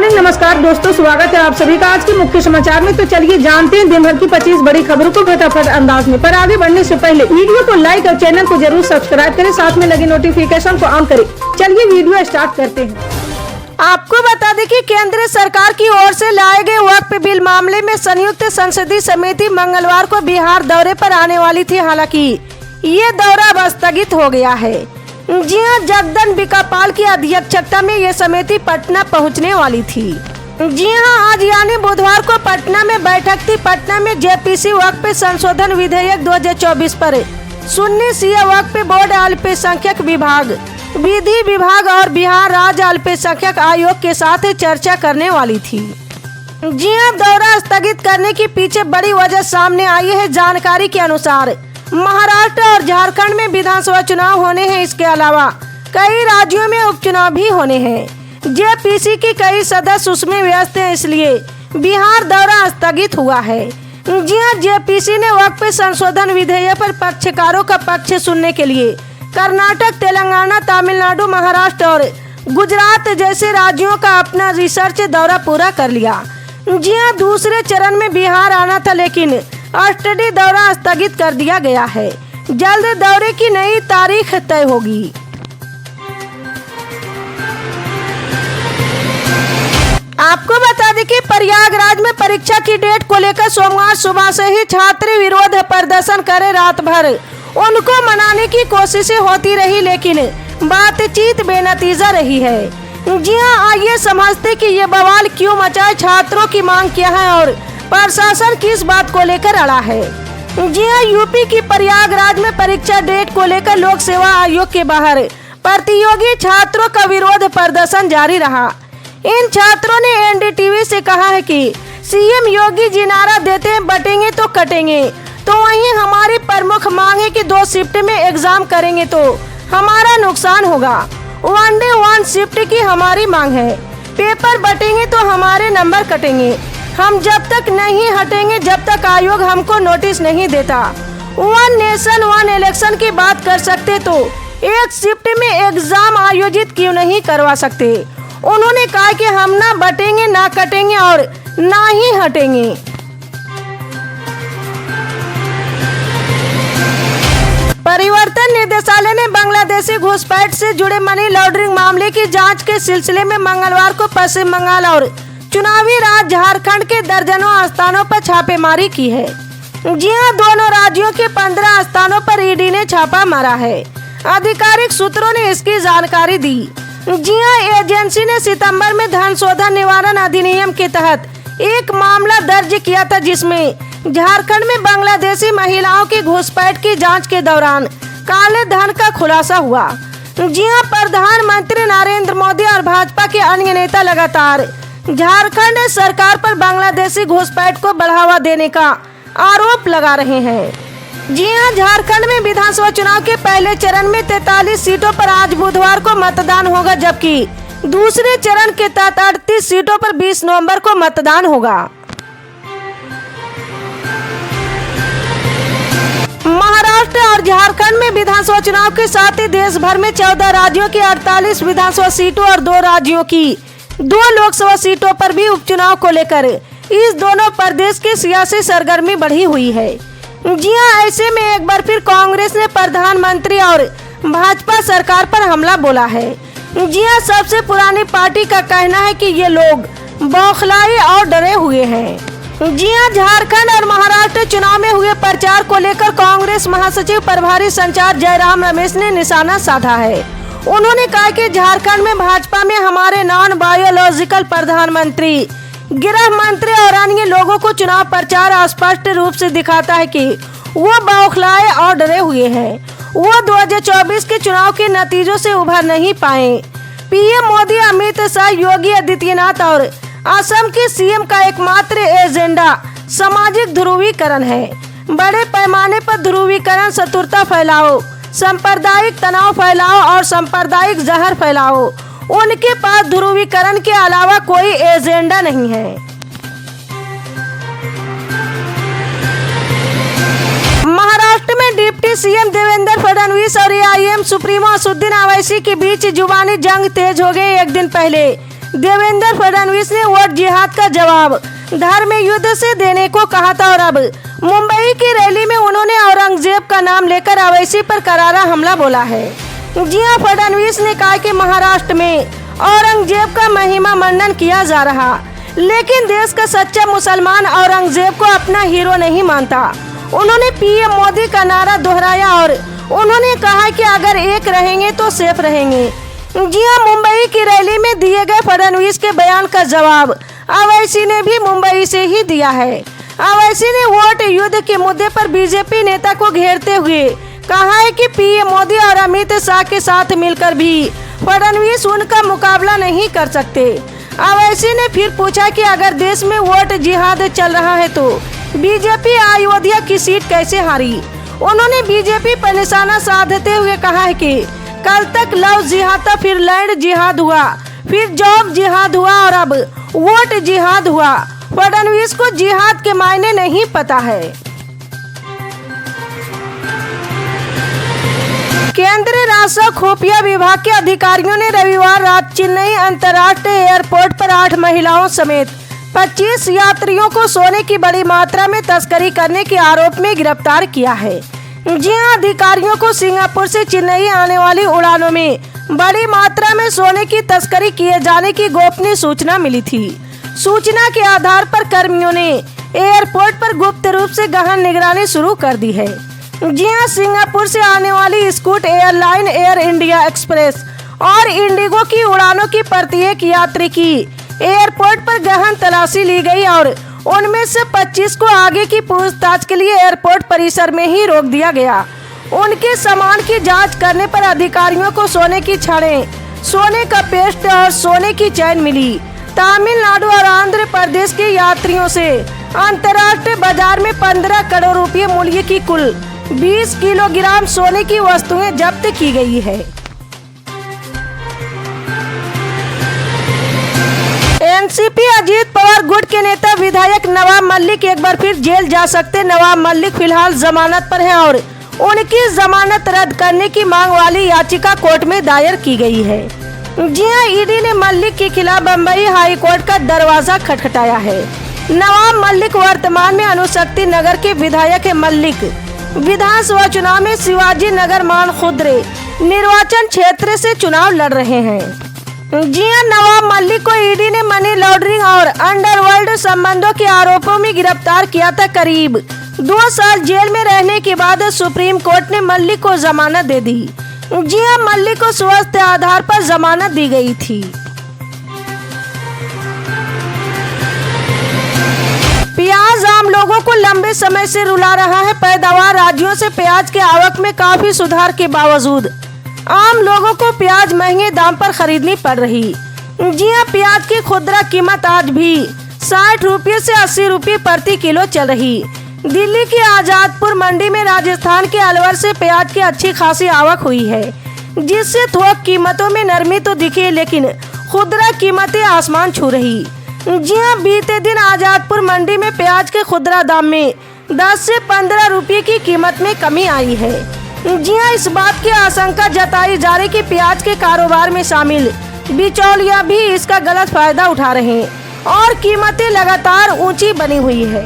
Morning. नमस्कार दोस्तों, स्वागत है आप सभी का आज के मुख्य समाचार में। तो चलिए जानते हैं दिन भर की 25 बड़ी खबरों को फटाफट अंदाज में। पर आगे बढ़ने से पहले वीडियो को लाइक और चैनल को जरूर सब्सक्राइब करें, साथ में लगे नोटिफिकेशन को ऑन करें। चलिए वीडियो स्टार्ट करते हैं। आपको बता दें कि केंद्र सरकार की ओर से लाए गए वक्फ बिल मामले में संयुक्त संसदीय समिति मंगलवार को बिहार दौरे पर आने वाली थी। हालांकि ये दौरा अब स्थगित हो गया है। जी हां, जगदन बिकापाल की अध्यक्षता में ये समिति पटना पहुंचने वाली थी। जी हां, आज यानी बुधवार को पटना में बैठक थी। पटना में जेपीसी वक्फ संशोधन विधेयक 2024 पर सुन्नी शिया वक्फ बोर्ड, अल्पसंख्यक विभाग, विधि विभाग और बिहार राज्य अल्पसंख्यक आयोग के साथ चर्चा करने वाली थी। जी हां, दौरा स्थगित करने के पीछे बड़ी वजह सामने आई है। जानकारी के अनुसार महाराष्ट्र और झारखंड में विधानसभा चुनाव होने हैं। इसके अलावा कई राज्यों में उपचुनाव भी होने हैं। जेपीसी के कई सदस्य उसमें व्यस्त हैं, इसलिए बिहार दौरा स्थगित हुआ है। जी हां, जेपीसी ने वक्फ संशोधन विधेयक पर पक्षकारों का पक्ष सुनने के लिए कर्नाटक, तेलंगाना, तमिलनाडु, महाराष्ट्र और गुजरात जैसे राज्यों का अपना रिसर्च दौरा पूरा कर लिया। जी हां, दूसरे चरण में बिहार आना था, लेकिन स्टडी दौरा स्थगित कर दिया गया है। जल्द दौरे की नई तारीख तय होगी। आपको बता दें कि प्रयागराज में परीक्षा की डेट को लेकर सोमवार सुबह से ही छात्र विरोध प्रदर्शन करे। रात भर उनको मनाने की कोशिशें होती रही, लेकिन बातचीत बेनतीजा रही है। जी हां, आइए समझते कि ये बवाल क्यों मचा है, छात्रों की मांग क्या है और प्रशासन किस बात को लेकर अड़ा है। जी हां, यूपी की प्रयागराज में परीक्षा डेट को लेकर लोक सेवा आयोग के बाहर प्रतियोगी छात्रों का विरोध प्रदर्शन जारी रहा। इन छात्रों ने एनडीटीवी से कहा है कि सीएम योगी जी नारा देते हैं बटेंगे तो कटेंगे, तो वहीं हमारी प्रमुख मांग है कि 2 शिफ्ट में एग्जाम करेंगे तो हमारा नुकसान होगा। 1 डे 1 शिफ्ट की हमारी मांग है। पेपर बटेंगे तो हमारे नंबर कटेंगे। हम जब तक नहीं हटेंगे जब तक आयोग हमको नोटिस नहीं देता। 1 नेशन 1 इलेक्शन की बात कर सकते तो एक शिफ्ट में एग्जाम आयोजित क्यों नहीं करवा सकते। उन्होंने कहा कि हम ना बटेंगे, ना कटेंगे और ना ही हटेंगे। परिवर्तन निदेशालय ने बांग्लादेशी घुसपैठ से जुड़े मनी लॉन्ड्रिंग मामले की जांच के सिलसिले में मंगलवार को पश्चिम बंगाल और चुनावी राज्य झारखंड के दर्जनों स्थानों पर छापेमारी की है। जी हां, दोनों राज्यों के 15 स्थानों पर ईडी ने छापा मारा है। आधिकारिक सूत्रों ने इसकी जानकारी दी। जी हां, एजेंसी ने सितंबर में धन शोधन निवारण अधिनियम के तहत एक मामला दर्ज किया था, जिसमें झारखंड में बांग्लादेशी महिलाओं की घुसपैठ की जांच के दौरान काले धन का खुलासा हुआ। जी हां, प्रधानमंत्री नरेंद्र मोदी और भाजपा के अन्य नेता लगातार झारखंड सरकार पर बांग्लादेशी घुसपैठ को बढ़ावा देने का आरोप लगा रहे हैं। जी हां, झारखंड में विधानसभा चुनाव के पहले चरण में 43 सीटों पर आज बुधवार को मतदान होगा, जबकि दूसरे चरण के तहत 38 सीटों पर 20 नवंबर को मतदान होगा। महाराष्ट्र और झारखंड में विधानसभा चुनाव के साथ ही देश भर में 14 राज्यों की 48 विधानसभा सीटों और 2 राज्यों की 2 लोकसभा सीटों पर भी उपचुनाव को लेकर इस दोनों प्रदेश की सियासी सरगर्मी बढ़ी हुई है। जी हां, ऐसे में एक बार फिर कांग्रेस ने प्रधानमंत्री और भाजपा सरकार पर हमला बोला है। जी हां, सबसे पुरानी पार्टी का कहना है कि ये लोग बौखलाए और डरे हुए हैं। जी हां, झारखंड और महाराष्ट्र चुनाव में हुए प्रचार को लेकर कांग्रेस महासचिव प्रभारी संचार जयराम रमेश ने निशाना साधा है। उन्होंने कहा कि झारखंड में भाजपा में हमारे नॉन बायोलॉजिकल प्रधानमंत्री, गृह मंत्री और अन्य लोगों को चुनाव प्रचार स्पष्ट रूप से दिखाता है कि वो बौखलाए और डरे हुए हैं। वो 2024 के चुनाव के नतीजों से उभर नहीं पाए। पीएम मोदी, अमित शाह, योगी आदित्यनाथ और असम के सीएम का एकमात्र एजेंडा सामाजिक ध्रुवीकरण है। बड़े पैमाने पर ध्रुवीकरण, शत्रुता फैलाओ, सांप्रदायिक तनाव फैलाओ और सांप्रदायिक जहर फैलाओ। उनके पास ध्रुवीकरण के अलावा कोई एजेंडा नहीं है। महाराष्ट्र में डिप्टी सीएम देवेंद्र फडणवीस और एआईएम सुप्रीमो असदुद्दीन ओवैसी के बीच जुबानी जंग तेज हो गई। एक दिन पहले देवेंद्र फडणवीस ने वोट जिहाद का जवाब धर्म युद्ध से देने को कहा था और अब मुंबई की रैली में उन्होंने औरंगजेब का नाम लेकर अवैसी पर करारा हमला बोला है। जी हां, फडणवीस ने कहा कि महाराष्ट्र में औरंगजेब का महिमा मंडन किया जा रहा, लेकिन देश का सच्चा मुसलमान औरंगजेब को अपना हीरो नहीं मानता। उन्होंने पीएम मोदी का नारा दोहराया और उन्होंने कहा कि अगर एक रहेंगे तो सेफ रहेंगे। जी हां, मुंबई की रैली में दिए गए फडणवीस के बयान का जवाब अवैसी ने भी मुंबई से ही दिया है। अवैसी ने वोट युद्ध के मुद्दे पर बीजेपी नेता को घेरते हुए कहा है कि पीएम मोदी और अमित शाह के साथ मिलकर भी फडणवीस उनका मुकाबला नहीं कर सकते। अवैसी ने फिर पूछा कि अगर देश में वोट जिहाद चल रहा है तो बीजेपी अयोध्या की सीट कैसे हारी। उन्होंने बीजेपी पर निशाना साधते हुए कहा है कि कल तक लव जिहाद था, फिर लैंड जिहाद हुआ, फिर जॉब जिहाद हुआ और अब वोट जिहाद हुआ। फडणवीस को जिहाद के मायने नहीं पता है। केंद्रीय राष्ट्रीय खुफिया विभाग के अधिकारियों ने रविवार रात चेन्नई अंतर्राष्ट्रीय एयरपोर्ट पर 8 महिलाओं समेत 25 यात्रियों को सोने की बड़ी मात्रा में तस्करी करने के आरोप में गिरफ्तार किया है। जी हां, अधिकारियों को सिंगापुर से चेन्नई आने वाली उड़ानों में बड़ी मात्रा में सोने की तस्करी किए जाने की गोपनीय सूचना मिली थी। सूचना के आधार पर कर्मियों ने एयरपोर्ट पर गुप्त रूप से गहन निगरानी शुरू कर दी है। जी हां, सिंगापुर से आने वाली scoot airline, air India express और इंडिगो की उड़ानों की प्रत्येक यात्री की एयरपोर्ट पर गहन तलाशी ली गई और उनमें से 25 को आगे की पूछताछ के लिए एयरपोर्ट परिसर में ही रोक दिया गया। उनके सामान की जांच करने पर अधिकारियों को सोने की छड़ें, सोने का पेस्ट और सोने की चैन मिली। तमिलनाडु और आंध्र प्रदेश के यात्रियों से अंतर्राष्ट्रीय बाजार में 15 करोड़ रुपए मूल्य की कुल 20 किलोग्राम सोने की वस्तुएं जब्त की गई है। एनसीपी अजीत पवार गुट के नेता विधायक नवाब मलिक एक बार फिर जेल जा सकते। नवाब मलिक फिलहाल जमानत पर हैं और उनकी जमानत रद्द करने की मांग वाली याचिका कोर्ट में दायर की गई है। जी हां, ईडी ने मलिक के खिलाफ बम्बई हाई कोर्ट का दरवाजा खटखटाया है। नवाब मलिक वर्तमान में अनुशक्ति नगर के विधायक है। मलिक विधानसभा चुनाव में शिवाजी नगर मानखुर्द निर्वाचन क्षेत्र से चुनाव लड़ रहे हैं। जी हां, नवाब मलिक को ईडी ने मनी लॉन्ड्रिंग और अंडरवर्ल्ड संबंधों के आरोपों में गिरफ्तार किया था। करीब 2 साल जेल में रहने के बाद सुप्रीम कोर्ट ने मलिक को जमानत दे दी। जी हां, मलिक को स्वास्थ्य आधार पर जमानत दी गई थी। प्याज आम लोगों को लंबे समय से रुला रहा है। पैदावार राज्यों से प्याज के आवक में काफी सुधार के बावजूद आम लोगों को प्याज महंगे दाम पर खरीदनी पड़ रही। जी हां, प्याज की खुदरा कीमत आज भी 60 रुपये से 80 रुपये प्रति किलो चल रही। दिल्ली की आजादपुर मंडी में राजस्थान के अलवर से प्याज की अच्छी खासी आवक हुई है, जिससे थोक कीमतों में नरमी तो दिखी, लेकिन खुदरा कीमतें आसमान छू रही। जी हां, बीते दिन आजादपुर मंडी में प्याज के खुदरा दाम में 10 से 15 रुपये की कीमत में कमी आई है। जी हां, इस बात की आशंका जताई जा रही कि प्याज के कारोबार में शामिल बिचौलिया भी इसका गलत फायदा उठा रहे हैं और कीमतें लगातार ऊंची बनी हुई है।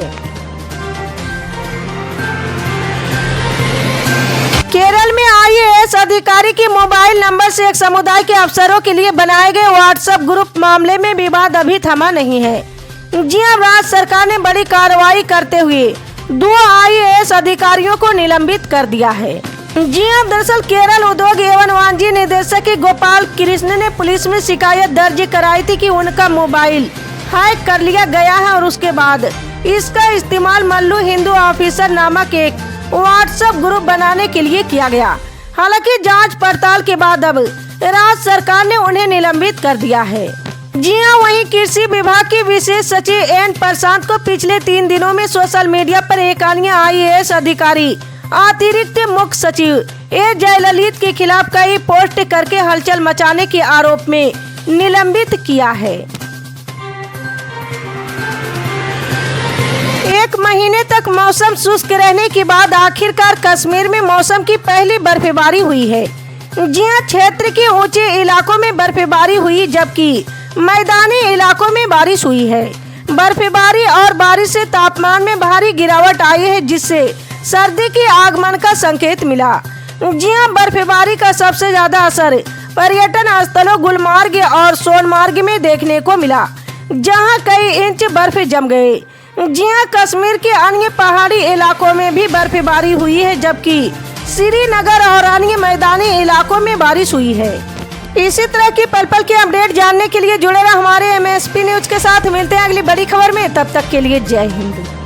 केरल में आईएएस अधिकारी के मोबाइल नंबर से एक समुदाय के अफसरों के लिए बनाए गए व्हाट्सएप ग्रुप मामले में विवाद अभी थमा नहीं है। जी हां, राज्य सरकार ने बड़ी कार्रवाई करते हुए 2 आईएएस अधिकारियों को निलंबित कर दिया है। जी हां, दरअसल केरल उद्योग एवं वाणिज्य निदेशक गोपाल कृष्ण ने पुलिस में शिकायत दर्ज कराई थी कि उनका मोबाइल हैक कर लिया गया है और उसके बाद इसका इस्तेमाल मल्लू हिंदू ऑफिसर नामक एक व्हाट्सएप ग्रुप बनाने के लिए किया गया। हालांकि जांच पड़ताल के बाद अब राज्य सरकार ने उन्हें निलंबित कर दिया है। जी हां, वहीं कृषि विभाग के विशेष सचिव एन प्रशांत को पिछले 3 दिनों में सोशल मीडिया पर एक अन्य आईएएस अधिकारी अतिरिक्त मुख्य सचिव ए जयललित के खिलाफ कई पोस्ट करके हलचल मचाने के आरोप में निलंबित किया है। 1 महीने तक मौसम शुष्क रहने के बाद आखिरकार कश्मीर में मौसम की पहली बर्फबारी हुई है। जी हां, क्षेत्र के ऊंचे इलाकों में बर्फबारी हुई, जबकि मैदानी इलाकों में बारिश हुई है। बर्फबारी और बारिश से तापमान में भारी गिरावट आई है, जिससे सर्दी के आगमन का संकेत मिला। जी हां, बर्फबारी का सबसे ज्यादा असर पर्यटन स्थलों गुलमार्ग और सोनमार्ग में देखने को मिला, जहां कई इंच बर्फ जम गए। जी हां, कश्मीर के अन्य पहाड़ी इलाकों में भी बर्फबारी हुई है, जबकि श्रीनगर और अन्य मैदानी इलाकों में बारिश हुई है। इसी तरह की पल पल के अपडेट जानने के लिए जुड़े रहे हमारे MSP न्यूज के साथ। मिलते हैं अगली बड़ी खबर में, तब तक के लिए जय हिंद।